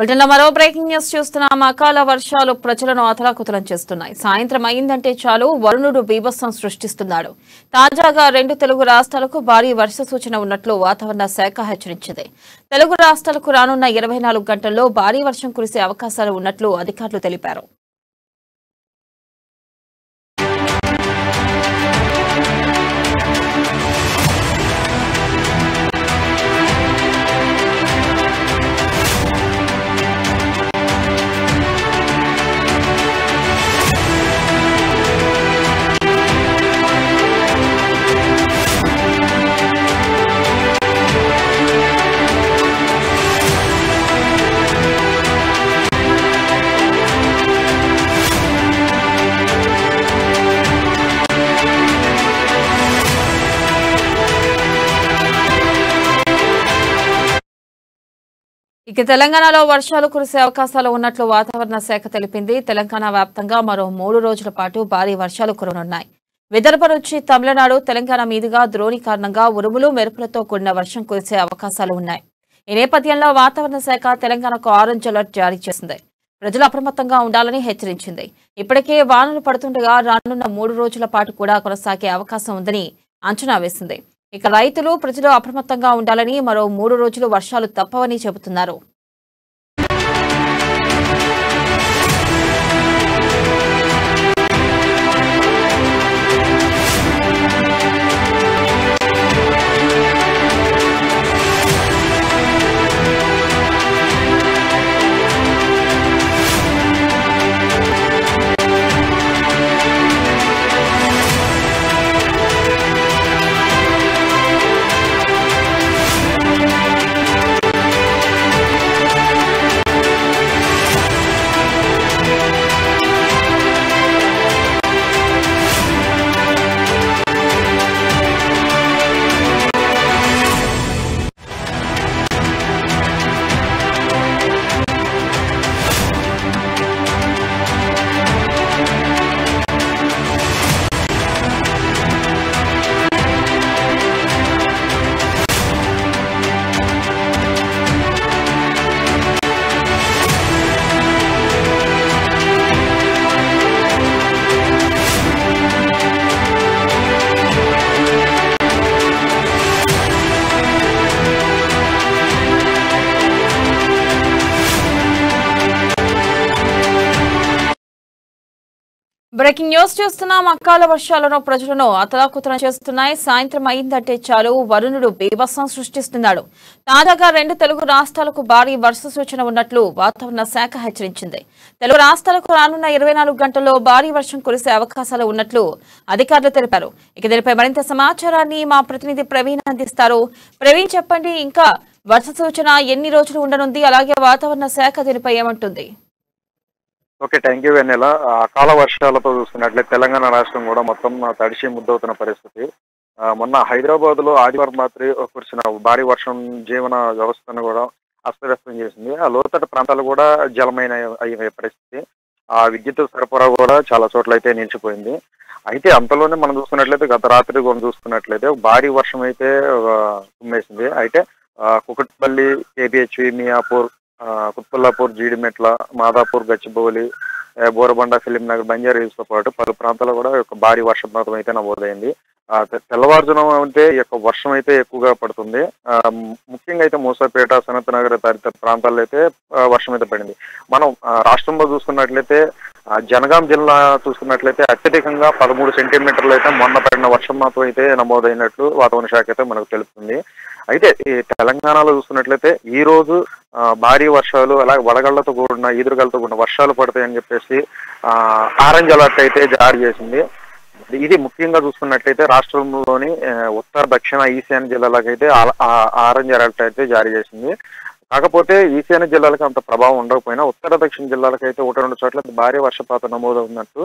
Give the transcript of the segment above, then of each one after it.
బులెటిన్లో మరో breaking news చూస్తున్నాం. అకాల వర్షాలు ప్రజలను అతలాకుతలం చేస్తున్నాయి. సాయంత్రం అయిందంటే చాలు వరుణుడు బీభత్సం సృష్టిస్తున్నాడు. తాజాగా 2 తెలుగు రాష్ట్రాలకు భారీ వర్ష సూచన ఉన్నట్లు వాతావరణ శాఖ హెచ్చరించింది. తెలుగు రాష్ట్రాలకు రానున్న 24 గంటల్లో భారీ వర్షం కురిసే అవకాశాలు ఉన్నట్లు అధికారులు తెలిపారు. ఇక తెలంగాణలో వర్షాలు కురిసే అవకాశాలు ఉన్నట్లు వాతావరణ శాఖ తెలిపింది. తెలంగాణ వ్యాప్తంగా మరో 3 రోజుల పాటు భారీ వర్షాలు కురవనున్నాయి. విదర్భ నుంచి తమిళనాడు, తెలంగాణ మీదుగా ద్రోణి కారణంగా ఉరుములు, మెరుపులతో కూడిన వర్షం కురిసే అవకాశాలు ఉన్నాయి. ఈ నేపథ్యంలో వాతావరణ శాఖ తెలంగాణకు ఆరెంజ్ అలర్ట్ జారీ చేసింది. ప్రజలు అప్రమత్తంగా ఉండాలని హెచ్చరించింది. ఇప్పటికే వానలు పడుతుండగా రానున్న 3 రోజుల పాటు కూడా కొనసాగే అవకాశం ఉందని అంచనా వేసింది. ఇక రైతులు, ప్రజలు అప్రమత్తంగా ఉండాలని, మరో 3 రోజులు వర్షాలు తప్పవని చెబుతున్నారు. బ్రేకింగ్ న్యూస్ చూస్తున్నాం. అకాల వర్షాలను ప్రజలను అతలాకుతలం చేస్తున్నాయి. సాయంత్రం అయిందంటే చాలు వరుణుడు బీభత్సం సృష్టిస్తున్నాడు. తాజాగా 2 తెలుగు రాష్ట్రాలకు భారీ వర్ష సూచన ఉన్నట్లు వాతావరణ శాఖ హెచ్చరించింది. తెలుగు రాష్ట్రాలకు రానున్న 24 గంటల్లో భారీ వర్షం కురిసే అవకాశాలు ఉన్నట్లు అధికారులు తెలిపారు. ఇక దీనిపై మరింత సమాచారాన్ని మా ప్రతినిధి ప్రవీణ్ అందిస్తారు. ప్రవీణ్, చెప్పండి, ఇంకా వర్ష సూచన ఎన్ని రోజులు ఉండనుంది? అలాగే వాతావరణ శాఖ దీనిపై ఏమంటుంది? ఓకే, థ్యాంక్ యూ వెన్నెల. అకాల వర్షాలతో చూసుకున్నట్లయితే తెలంగాణ రాష్ట్రం కూడా మొత్తం తడిసి ముద్దవుతున్న పరిస్థితి. మొన్న హైదరాబాద్ లో ఆదివారం రాత్రి కురిసిన భారీ వర్షం జీవన వ్యవస్థను కూడా అస్తవ్యస్తం చేసింది. ఆ లోతట్టు ప్రాంతాలు కూడా జలమైన అయ్యే పరిస్థితి. ఆ విద్యుత్ సరఫరా కూడా చాలా చోట్ల అయితే నిలిచిపోయింది. అయితే అంతలోనే మనం చూసుకున్నట్లయితే గత రాత్రి కూడా చూసుకున్నట్లయితే భారీ వర్షం అయితే కుమ్మేసింది. అయితే కుకట్పల్లి, కేబిహెచ్వి, మియాపూర్, కుత్బుల్లాపూర్, జీడిమెట్ల, మాదాపూర్, గచ్చిబౌలి, బోరబండ, ఫిలింనగర్, బంజారా హిల్స్తో పాటు పలు ప్రాంతాల్లో కూడా భారీ వర్షపాతం అయితే నమోదైంది. తెల్లవారుజామున అయితే వర్షం అయితే ఎక్కువగా పడుతుంది. ముఖ్యంగా అయితే మూసాపేట, సనత్ నగర్ తదితర ప్రాంతాల్లో అయితే వర్షం అయితే పడింది. మనం రాష్ట్రంలో చూసుకున్నట్లయితే జనగాం జిల్లా చూసుకున్నట్లయితే అత్యధికంగా 13 సెంటీమీటర్లు అయితే మొన్న పడిన వర్షపాతం అయితే నమోదైనట్లు వాతావరణ శాఖ అయితే మనకు తెలుస్తుంది. అయితే ఈ తెలంగాణలో చూసుకున్నట్లయితే ఈ రోజు భారీ వర్షాలు, అలాగే వడగళ్లతో కూడిన, ఈదురుగాలతో కూడిన వర్షాలు పడతాయని చెప్పేసి ఆరెంజ్ అలర్ట్ అయితే జారీ చేసింది. ఇది ముఖ్యంగా చూసుకున్నట్లయితే రాష్ట్రంలోని ఉత్తర, దక్షిణ, ఈశాన్య జిల్లాలకైతే ఆరెంజ్ అలర్ట్ అయితే జారీ చేసింది. కాకపోతే ఈశాన్య జిల్లాలకు అంత ప్రభావం ఉండకపోయినా ఉత్తర, దక్షిణ జిల్లాలకైతే 1-2 చోట్ల భారీ వర్షపాతం నమోదవుతున్నట్టు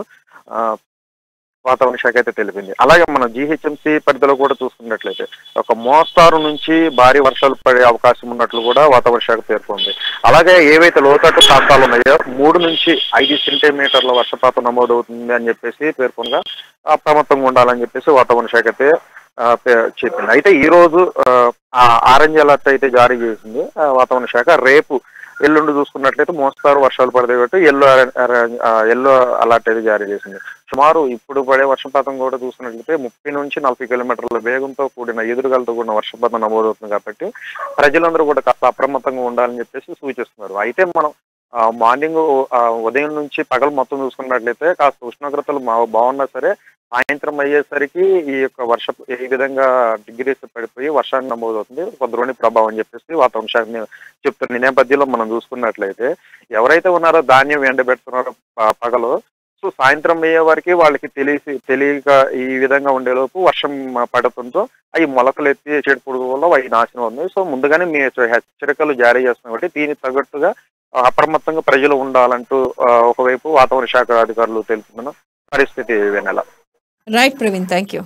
వాతావరణ శాఖ అయితే తెలిపింది. అలాగే మనం జీహెచ్ఎంసీ పరిధిలో కూడా చూసుకున్నట్లయితే ఒక మోస్తారు నుంచి భారీ వర్షాలు పడే అవకాశం ఉన్నట్లు కూడా వాతావరణ శాఖ పేర్కొంది. అలాగే ఏవైతే లోతట్టు ప్రాంతాలు ఉన్నాయో 3 నుంచి 5 సెంటీమీటర్ల వర్షపాతం నమోదవుతుంది అని చెప్పేసి పేర్కొనగా అప్రమత్తంగా ఉండాలని చెప్పేసి వాతావరణ శాఖ అయితే చెప్పింది. అయితే ఈ రోజు ఆరెంజ్ అలర్ట్ అయితే జారీ చేసింది వాతావరణ శాఖ. రేపు ఎల్లుండి చూసుకున్నట్లయితే మోస్తారు వర్షాలు పడతాయి కాబట్టి ఎల్లో అలర్ట్ అయితే జారీ చేసింది. సుమారు ఇప్పుడు పడే వర్షపాతం కూడా చూసుకున్నట్లయితే 30 నుంచి 40 కిలోమీటర్ల వేగంతో కూడిన ఎదురుగాలతో కూడిన వర్షపాతం నమోదవుతుంది కాబట్టి ప్రజలందరూ కూడా కాస్త అప్రమత్తంగా ఉండాలని చెప్పేసి సూచిస్తున్నారు. అయితే మనం మార్నింగ్ ఉదయం నుంచి పగలు మొత్తం చూసుకున్నట్లయితే కాస్త ఉష్ణోగ్రతలు బాగున్నా సరే సాయంత్రం అయ్యేసరికి ఈ యొక్క ఈ విధంగా డిగ్రీస్ పడిపోయి వర్షాన్ని నమోదవుతుంది. ఒక ద్రోణి ప్రభావం అని చెప్పేసి వాతావరణ శాఖ చెప్తున్న నేపథ్యంలో మనం చూసుకున్నట్లయితే ఎవరైతే ఉన్నారో ధాన్యం ఎండబెడుతున్నారో పగలు, సో సాయంత్రం అయ్యే వరకు వాళ్ళకి తెలియక ఈ విధంగా ఉండేలోపు వర్షం పడుతుందో అవి మొలకలు ఎత్తి చెడు పురుగు వల్ల అవి నాశనం అవుతుంది. సో ముందుగానే మీ హెచ్చరికలు జారీ చేస్తున్నాం కాబట్టి దీనికి తగ్గట్టుగా అప్రమత్తంగా ప్రజలు ఉండాలంటూ ఒకవైపు వాతావరణ శాఖ అధికారులు తెలుపుతున్న పరిస్థితి Vennela. Right Praveen, thank you.